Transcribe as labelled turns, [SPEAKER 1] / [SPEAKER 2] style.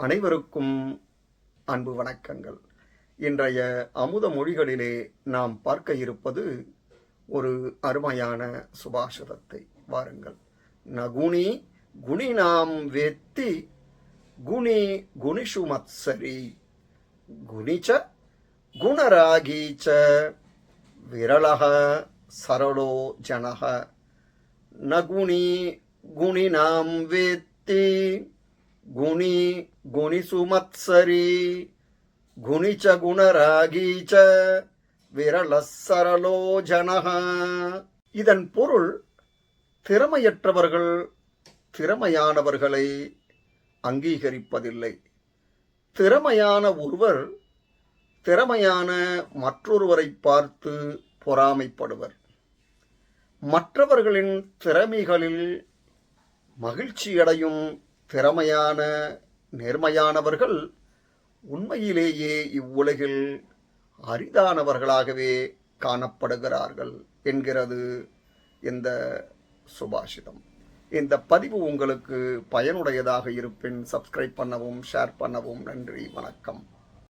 [SPEAKER 1] அனைவருக்கும் அன்பு வணக்கங்கள். இன்றைய அமுத மொழிகளிலே நாம் பார்க்க இருப்பது ஒரு அருமையான சுபாஷிதத்தை. வாருங்கள். நகுணி குணினாம் வேத்தி குணி குணிஷு மத்சரி குணிச்ச குணராகீச்ச விரளக சரளோ ஜனக. நகுணி குணினாம் வேத்தி குணி குணிசு மத்சரி குணிச்ச குணராகீச்ச விரளசரலோ ஜனக. இதன் பொருள், திறமையற்றவர்கள் திறமையானவர்களை அங்கீகரிப்பதில்லை. திறமையான ஒருவர் திறமையான மற்றொருவரை பார்த்து பொறாமைப்படுவர். மற்றவர்களின் திறமைகளில் மகிழ்ச்சியடையும் திறமையான நேர்மையானவர்கள் உண்மையிலேயே இவ்வுலகில் அரிதானவர்களாகவே காணப்படுகிறார்கள் என்கிறது இந்த சுபாஷிதம். இந்த பதிவு உங்களுக்கு பயனுடையதாக இருப்பின் சப்ஸ்கிரைப் பண்ணவும், ஷேர் பண்ணவும். நன்றி, வணக்கம்.